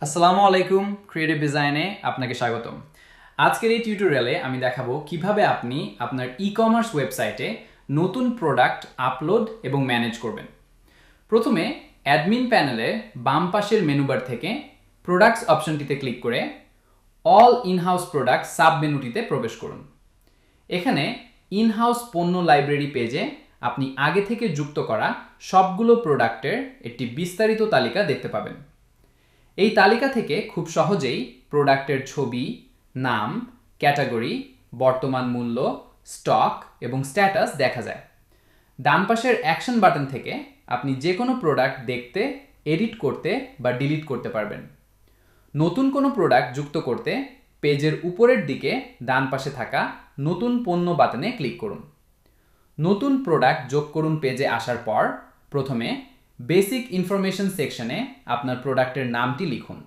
আসসালামু আলাইকুম, ক্রিয়েটিভ ডিজাইনে আপনাকে স্বাগতম। আজকের এই টিউটোরিয়ালে আমি দেখাবো কিভাবে আপনি আপনার ই-কমার্স ওয়েবসাইটে নতুন প্রোডাক্ট আপলোড এবং ম্যানেজ করবেন। প্রথমে অ্যাডমিন প্যানেলে বাম পাশের মেনুবার থেকে প্রোডাক্টস অপশনটিতে ক্লিক করে অল ইনহাউস প্রোডাক্ট সাব মেনুটিতে প্রবেশ করুন। এখানে ইনহাউস পণ্য লাইব্রেরি পেজে আপনি আগে থেকে যুক্ত করা সবগুলো প্রোডাক্টের একটি বিস্তারিত তালিকা দেখতে পাবেন। এই তালিকা থেকে খুব সহজেই প্রোডাক্টের ছবি, নাম, ক্যাটাগরি, বর্তমান মূল্য, স্টক এবং স্ট্যাটাস দেখা যায়। ডান পাশের অ্যাকশন বাটন থেকে আপনি যে কোনো প্রোডাক্ট দেখতে, এডিট করতে বা ডিলিট করতে পারবেন। নতুন কোনো প্রোডাক্ট যুক্ত করতে পেজের উপরের দিকে ডান পাশে থাকা নতুন পণ্য বাটনে ক্লিক করুন। নতুন প্রোডাক্ট যোগ করুন পেজে আসার পর প্রথমে বেসিক ইনফরমেশন সেকশনে আপনার প্রোডাক্টের নামটি লিখুন।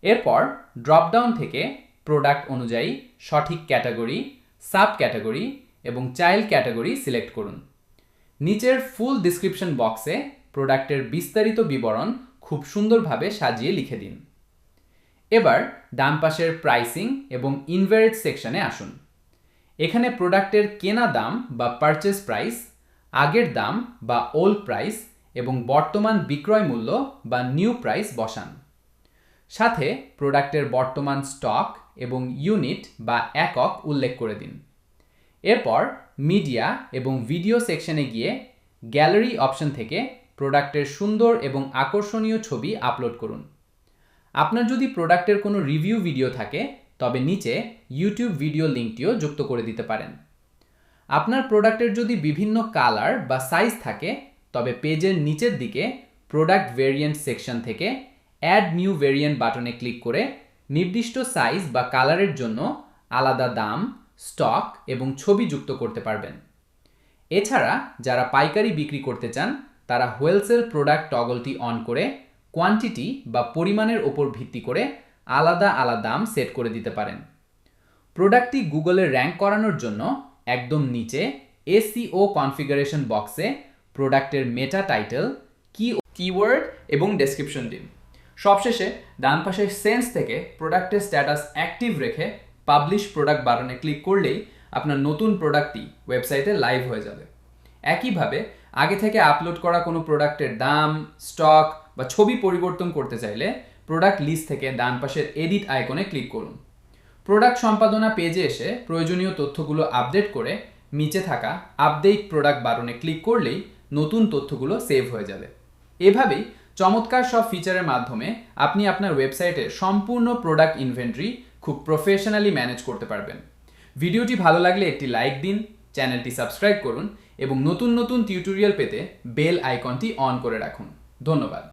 এরপর ড্রপডাউন থেকে প্রোডাক্ট অনুযায়ী সঠিক ক্যাটাগরি, সাব ক্যাটাগরি এবং চাইল্ড ক্যাটাগরি সিলেক্ট করুন। নিচের ফুল ডিসক্রিপশন বক্সে প্রোডাক্টের বিস্তারিত বিবরণ খুব সুন্দরভাবে সাজিয়ে লিখে দিন। এবার ডান পাশের প্রাইসিং এবং ইনভেরেজ সেকশনে আসুন। এখানে প্রোডাক্টের কেনা দাম বা পারচেজ প্রাইস, আগের দাম বা ওল্ড প্রাইস এবং বর্তমান বিক্রয় মূল্য বা নিউ প্রাইস বসান। সাথে প্রোডাক্টের বর্তমান স্টক এবং ইউনিট বা একক উল্লেখ করে দিন। এরপর মিডিয়া এবং ভিডিও সেকশনে গিয়ে গ্যালারি অপশন থেকে প্রোডাক্টের সুন্দর এবং আকর্ষণীয় ছবি আপলোড করুন। আপনার যদি প্রোডাক্টের কোনো রিভিউ ভিডিও থাকে তবে নিচে ইউটিউব ভিডিও লিঙ্কটিও যুক্ত করে দিতে পারেন। আপনার প্রোডাক্টের যদি বিভিন্ন কালার বা সাইজ থাকে তবে পেজের নিচের দিকে প্রোডাক্ট ভেরিয়েন্ট সেকশন থেকে অ্যাড নিউ ভেরিয়েন্ট বাটনে ক্লিক করে নির্দিষ্ট সাইজ বা কালারের জন্য আলাদা দাম, স্টক এবং ছবি যুক্ত করতে পারবেন। এছাড়া যারা পাইকারি বিক্রি করতে চান তারা হোলসেল প্রোডাক্ট টগলটি অন করে কোয়ান্টিটি বা পরিমাণের ওপর ভিত্তি করে আলাদা আলাদা দাম সেট করে দিতে পারেন। প্রোডাক্টটি গুগলে র্যাঙ্ক করানোর জন্য একদম নিচে এসইও কনফিগারেশন বক্সে প্রোডাক্টের মেটা টাইটেল, কিওয়ার্ড এবং ডেসক্রিপশন দিন। সবশেষে ডান পাশের সেন্স থেকে প্রোডাক্টের স্ট্যাটাস অ্যাক্টিভ রেখে পাবলিশ প্রোডাক্ট বাটনে ক্লিক করলেই আপনার নতুন প্রোডাক্টটি ওয়েবসাইটে লাইভ হয়ে যাবে। একইভাবে আগে থেকে আপলোড করা কোনো প্রোডাক্টের দাম, স্টক বা ছবি পরিবর্তন করতে চাইলে প্রোডাক্ট লিস্ট থেকে ডান পাশের এডিট আইকনে ক্লিক করুন। প্রোডাক্ট সম্পাদনা পেজে এসে প্রয়োজনীয় তথ্যগুলো আপডেট করে নিচে থাকা আপডেট প্রোডাক্ট বাটনে ক্লিক করলেই নতুন তথ্যগুলো সেভ হয়ে যাবে। এভাবেই চমৎকার সব ফিচারের মাধ্যমে আপনি আপনার ওয়েবসাইটে সম্পূর্ণ প্রোডাক্ট ইনভেন্টরি খুব প্রফেশনালি ম্যানেজ করতে পারবেন। ভিডিওটি ভালো লাগলে একটি লাইক দিন, চ্যানেলটি সাবস্ক্রাইব করুন এবং নতুন নতুন টিউটোরিয়াল পেতে বেল আইকনটি অন করে রাখুন। ধন্যবাদ।